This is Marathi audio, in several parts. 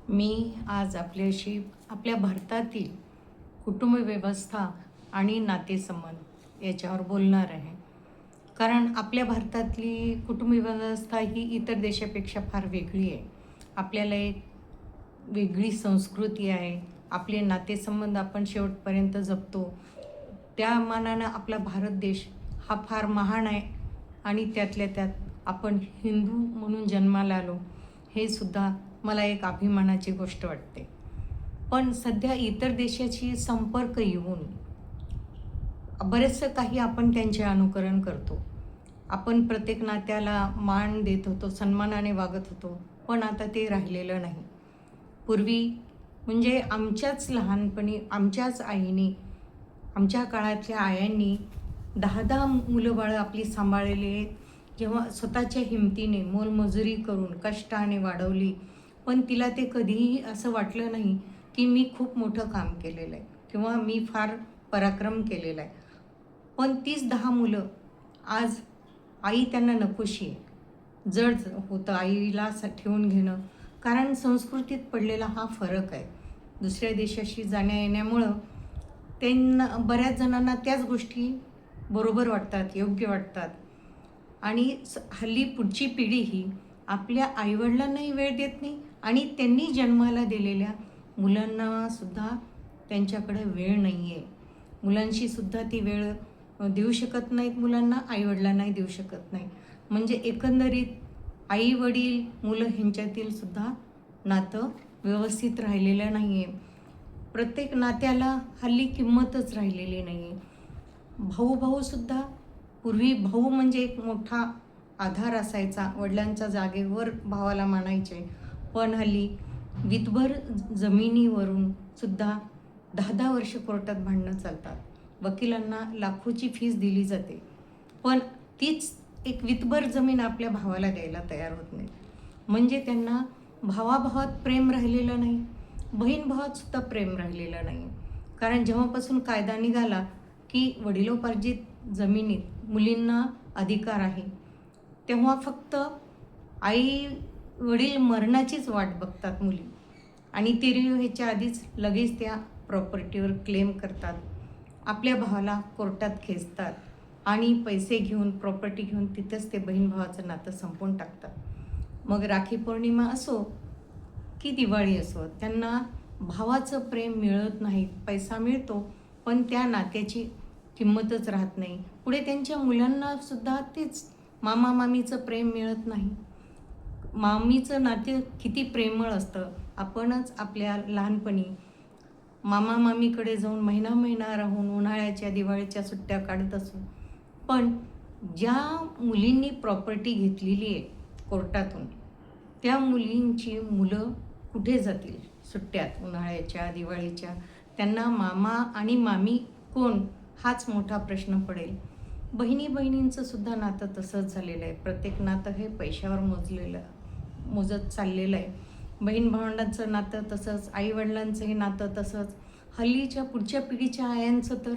मी आज आपल्याशी आपल्या भारतातील कुटुंब व्यवस्था आणि नातेसंबंध याच्यावर बोलणार आहे. कारण आपल्या भारतातली कुटुंब व्यवस्था ही इतर देशापेक्षा फार वेगळी आहे. आपल्याला एक वेगळी संस्कृती आहे. आपले नातेसंबंध आपण शेवटपर्यंत जपतो. त्या मानानं आपला भारत देश हा फार महान आहे आणि त्यातल्या त्यात आपण हिंदू म्हणून जन्माला आलो, हे सुद्धा मला एक अभिमानाची गोष्ट वाटते. पण सध्या इतर देशाशी संपर्क येऊन बरेचसं काही आपण त्यांचे अनुकरण करतो. आपण प्रत्येक नात्याला मान देत होतो, सन्मानाने वागत होतो, पण आता ते राहिलेलं नाही. पूर्वी म्हणजे आमच्याच लहानपणी आमच्याच आईने, आमच्या काळातल्या आयांनी 10-10 मुलं-बाळं आपली सांभाळलेली आहेत. जेव्हा स्वतःच्या हिमतीने मोलमजुरी करून कष्टाने वाढवली, पण तिला ते कधीही असं वाटलं नाही की मी खूप मोठं काम केलेलं आहे किंवा मी फार पराक्रम केलेला आहे. पण तीच 10 मुलं आज आई त्यांना नकोशी आहे. जड होतं आईला ठेवून घेणं. कारण संस्कृतीत पडलेला हा फरक आहे. दुसऱ्या देशाशी जाण्या-येण्यामुळं त्यांना बऱ्याच जणांना त्याच गोष्टी बरोबर वाटतात, योग्य वाटतात. आणि हल्ली पुढची पिढी ही आपल्या आईवडिलांनाही वेळ देत नाही आणि त्यांनी जन्माला दिलेल्या मुलांनासुद्धा त्यांच्याकडे वेळ नाही आहे. मुलांशी सुद्धा ती वेळ देऊ शकत नाहीत मुलांना, आईवडिलांनाही देऊ शकत नाही. म्हणजे एकंदरीत आई-वडील, मुलं ह्यांच्यातील सुद्धा नातं व्यवस्थित राहिलेलं नाही आहे. प्रत्येक नात्याला हल्ली किंमतच राहिलेली नाही आहे. भाऊ-भाऊसुद्धा पूर्वी भाऊ म्हणजे एक मोठा आधार असायचा. वडिलांच्या जागेवर भावाला मानायचे. पण हल्ली वितभर जमिनीवरून सुद्धा 10-10 वर्ष कोर्टात भांडणं चालतात. वकिलांना लाखोची फीस दिली जाते. पण तीच एक वितभर जमीन आपल्या भावाला द्यायला तयार होत नाही. म्हणजे त्यांना भावाभावात प्रेम राहिलेलं नाही. बहीण-भावात सुद्धा प्रेम राहिलेलं नाही. कारण जेव्हापासून कायदा निघाला की वडिलोपार्जित जमिनीत मुलींना अधिकार आहे, तेव्हा फक्त आई-वडील मरणाचीच वाट बघतात मुली आणि तेरी व्हायच्या आधीच लगेच त्या प्रॉपर्टीवर क्लेम करतात. आपल्या भावाला कोर्टात खेचतात आणि पैसे घेऊन, प्रॉपर्टी घेऊन तिथंच ते बहीण-भावाचं नातं संपवून टाकतात. मग राखी पौर्णिमा असो की दिवाळी असो, त्यांना भावाचं प्रेम मिळत नाही. पैसा मिळतो, पण त्या नात्याची किंमतच राहत नाही. पुढे त्यांच्या मुलांनासुद्धा तेच मामा-मामीचं प्रेम मिळत नाही. मामीचं नाते किती प्रेमळ असतं. आपणच आपल्या लहानपणी मामा-मामीकडे जाऊन महिना-महिना राहून उन्हाळ्याच्या, दिवाळीच्या सुट्ट्या काढत असू. पण ज्या मुलींनी प्रॉपर्टी घेतलेली आहे कोर्टातून, त्या मुलींची मुलं कुठे जातील सुट्ट्यात उन्हाळ्याच्या, दिवाळीच्या? त्यांना मामा आणि मामी कोण हाच मोठा प्रश्न पडेल. बहिणी-बहिणींचं सुद्धा नातं तसंच झालेलं आहे. प्रत्येक नातं हे पैशावर मोजत चाललेलं आहे. बहीण-भावंडांचं नातं तसंच, आई-वडिलांचंही नातं तसंच. हल्लीच्या पुढच्या पिढीच्या आयांचं तर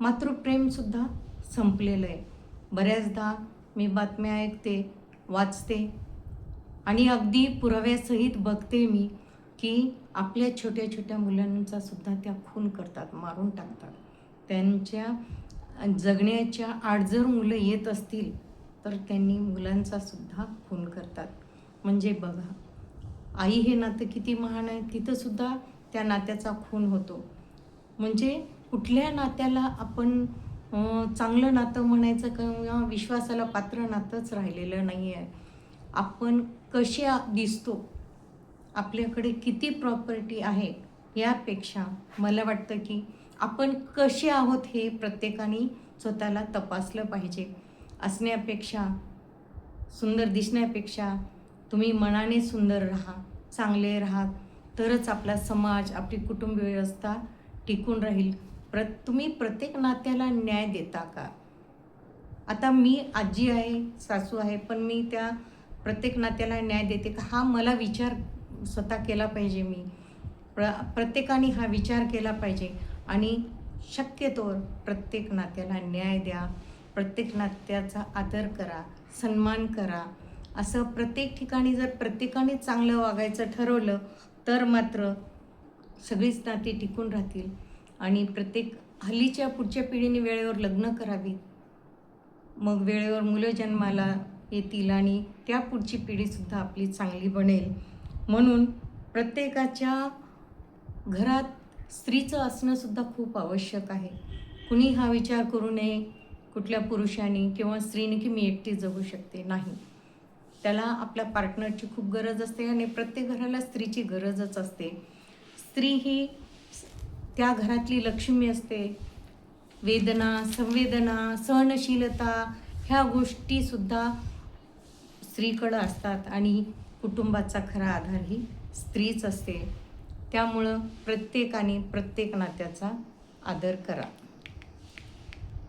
मातृप्रेमसुद्धा संपलेलं आहे. बऱ्याचदा मी बातम्या ऐकते, वाचते आणि अगदी पुराव्यासहित बघते मी की आपल्या छोट्या-छोट्या मुलांचा सुद्धा त्या खून करतात, मारून टाकतात. त्यांच्या जगण्याच्या आड जर मुलं येत असतील, तर त्यांनी मुलांचा सुद्धा खून करतात. म्हणजे बघा, आई हे नातं किती महान आहे, तिथंसुद्धा त्या नात्याचा खून होतो. म्हणजे कुठल्या नात्याला आपण चांगलं नातं म्हणायचं किंवा विश्वासाला पात्र नातंच राहिलेलं नाही आहे. आपण कशा दिसतो, आपल्याकडे किती प्रॉपर्टी आहे, यापेक्षा मला वाटतं की आपण कसे आहोत हे प्रत्येकाने स्वतःला तपासलं पाहिजे. असण्यापेक्षा, सुंदर दिसण्यापेक्षा तुम्ही मनाने सुंदर राहा, चांगले राहा, तरच आपला समाज, आपली कुटुंब व्यवस्था टिकून राहील. तुम्ही प्रत्येक नात्याला न्याय देता का? आता मी आजी आहे, सासू आहे, पण मी त्या प्रत्येक नात्याला न्याय देते का? हा मला विचार स्वतः केला पाहिजे मी. प्रत्येकाने हा विचार केला पाहिजे आणि शक्यतोवर प्रत्येक नात्याला न्याय द्या. प्रत्येक नात्याचा आदर करा, सन्मान करा असं प्रत्येक ठिकाणी जर प्रत्येकाने चांगलं वागायचं ठरवलं तर मात्र सगळीच नाती टिकून राहतील आणि हल्लीच्या पुढच्या पिढीने वेळेवर लग्न करावीत. मग वेळेवर मुलं जन्माला येतील आणि त्या पुढची पिढीसुद्धा आपली चांगली बनेल. म्हणून प्रत्येकाच्या घरात स्त्रीचं असणंसुद्धा खूप आवश्यक आहे. कुणी हा विचार करू नये कुठल्या पुरुषाने किंवा स्त्रीने की मी एकटी जगू शकते, नाही. त्याला आपल्या पार्टनरची खूप गरज असते आणि प्रत्येक घराला स्त्रीची गरजच असते. स्त्री ही त्या घरातली लक्ष्मी असते. वेदना, संवेदना, सहनशीलता ह्या गोष्टीसुद्धा स्त्रीकडं असतात आणि कुटुंबाचा खरा आधार ही स्त्रीच असते. त्यामुळं प्रत्येकाने प्रत्येक नात्याचा आदर करा.